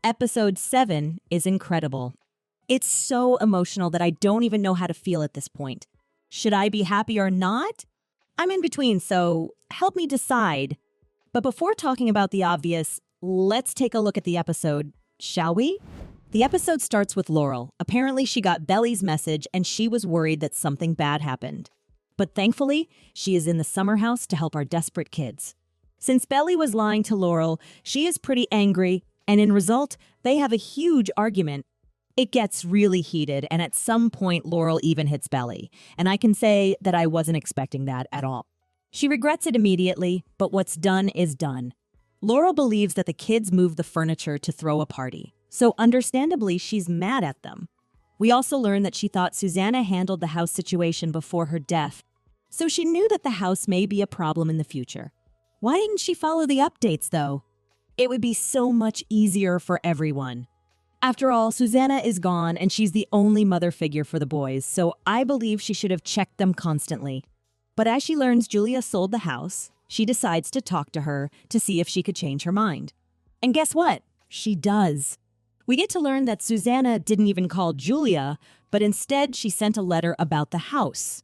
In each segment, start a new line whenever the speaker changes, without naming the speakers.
Episode 7 is incredible. It's so emotional that I don't even know how to feel at this point. Should I be happy or not? I'm in between, so help me decide. But before talking about the obvious, let's take a look at the episode, shall we? The episode starts with Laurel. Apparently, she got Belly's message and she was worried that something bad happened. But thankfully, she is in the summer house to help our desperate kids. Since Belly was lying to Laurel, she is pretty angry, and in result, they have a huge argument. It gets really heated, and at some point, Laurel even hits Belly. And I can say that I wasn't expecting that at all. She regrets it immediately, but what's done is done. Laurel believes that the kids moved the furniture to throw a party, so understandably, she's mad at them. We also learn that she thought Susanna handled the house situation before her death, so she knew that the house may be a problem in the future. Why didn't she follow the updates, though? It would be so much easier for everyone. After all, Susanna is gone and she's the only mother figure for the boys, so I believe she should have checked them constantly. But as she learns Julia sold the house, she decides to talk to her to see if she could change her mind. And guess what? She does. We get to learn that Susanna didn't even call Julia, but instead she sent a letter about the house.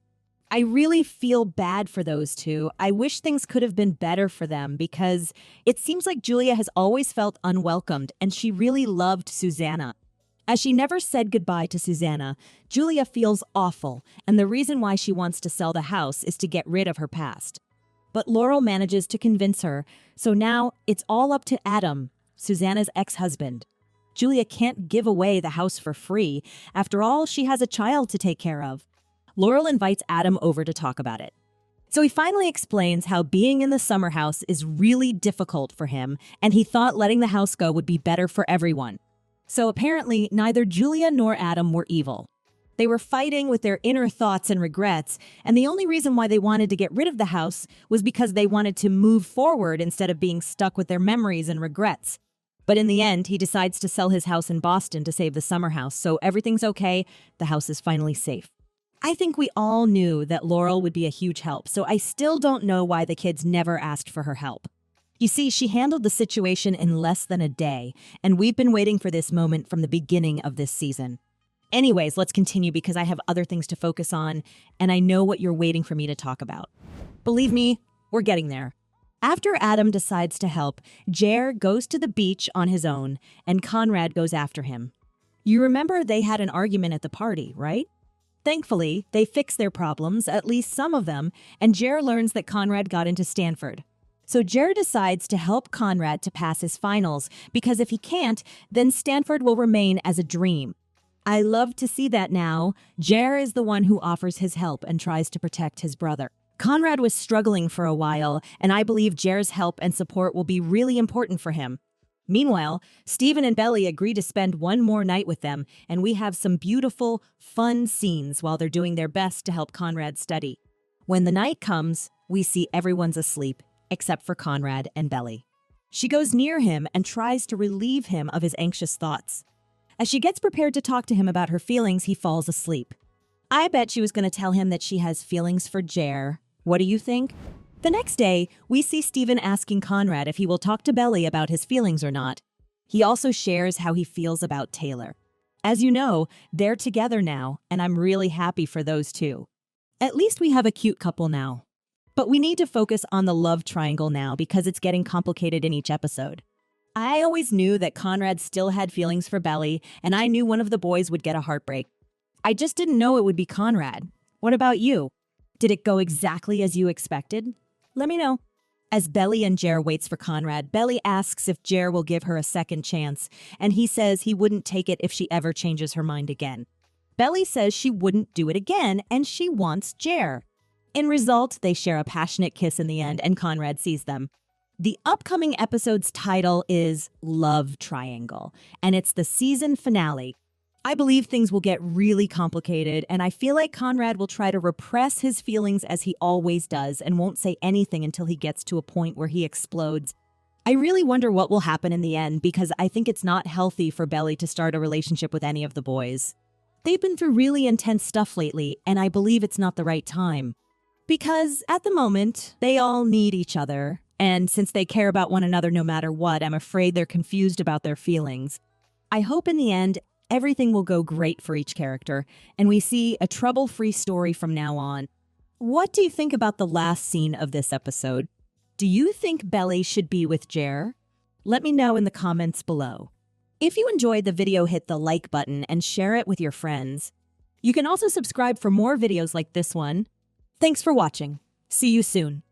I really feel bad for those two. I wish things could have been better for them because it seems like Julia has always felt unwelcomed and she really loved Susanna. As she never said goodbye to Susanna, Julia feels awful, and the reason why she wants to sell the house is to get rid of her past. But Laurel manages to convince her, so now it's all up to Adam, Susanna's ex-husband. Julia can't give away the house for free. After all, she has a child to take care of. Laurel invites Adam over to talk about it. So he finally explains how being in the summer house is really difficult for him, and he thought letting the house go would be better for everyone. So apparently, neither Julia nor Adam were evil. They were fighting with their inner thoughts and regrets, and the only reason why they wanted to get rid of the house was because they wanted to move forward instead of being stuck with their memories and regrets. But in the end, he decides to sell his house in Boston to save the summer house, so everything's okay. The house is finally safe. I think we all knew that Laurel would be a huge help, so I still don't know why the kids never asked for her help. You see, she handled the situation in less than a day, and we've been waiting for this moment from the beginning of this season. Anyways, let's continue because I have other things to focus on, and I know what you're waiting for me to talk about. Believe me, we're getting there. After Adam decides to help, Jere goes to the beach on his own, and Conrad goes after him. You remember they had an argument at the party, right? Thankfully, they fix their problems, at least some of them, and Jere learns that Conrad got into Stanford. So Jere decides to help Conrad to pass his finals, because if he can't, then Stanford will remain as a dream. I love to see that now. Jere is the one who offers his help and tries to protect his brother. Conrad was struggling for a while, and I believe Jere's help and support will be really important for him. Meanwhile, Stephen and Belly agree to spend one more night with them, and we have some beautiful, fun scenes while they're doing their best to help Conrad study. When the night comes, we see everyone's asleep, except for Conrad and Belly. She goes near him and tries to relieve him of his anxious thoughts. As she gets prepared to talk to him about her feelings, he falls asleep. I bet she was going to tell him that she has feelings for Jere. What do you think? The next day, we see Stephen asking Conrad if he will talk to Belly about his feelings or not. He also shares how he feels about Taylor. As you know, they're together now, and I'm really happy for those two. At least we have a cute couple now. But we need to focus on the love triangle now because it's getting complicated in each episode. I always knew that Conrad still had feelings for Belly, and I knew one of the boys would get a heartbreak. I just didn't know it would be Conrad. What about you? Did it go exactly as you expected? Let me know. As Belly and Jere waits for Conrad, Belly asks if Jere will give her a second chance, and he says he wouldn't take it if she ever changes her mind again. Belly says she wouldn't do it again, and she wants Jere. In result, they share a passionate kiss in the end, and Conrad sees them. The upcoming episode's title is Love Triangle, and it's the season finale. I believe things will get really complicated, and I feel like Conrad will try to repress his feelings as he always does and won't say anything until he gets to a point where he explodes. I really wonder what will happen in the end because I think it's not healthy for Belly to start a relationship with any of the boys. They've been through really intense stuff lately, and I believe it's not the right time. Because at the moment, they all need each other, and since they care about one another no matter what, I'm afraid they're confused about their feelings. I hope in the end, everything will go great for each character, and we see a trouble-free story from now on. What do you think about the last scene of this episode? Do you think Belly should be with Jere? Let me know in the comments below. If you enjoyed the video, hit the like button and share it with your friends. You can also subscribe for more videos like this one. Thanks for watching. See you soon.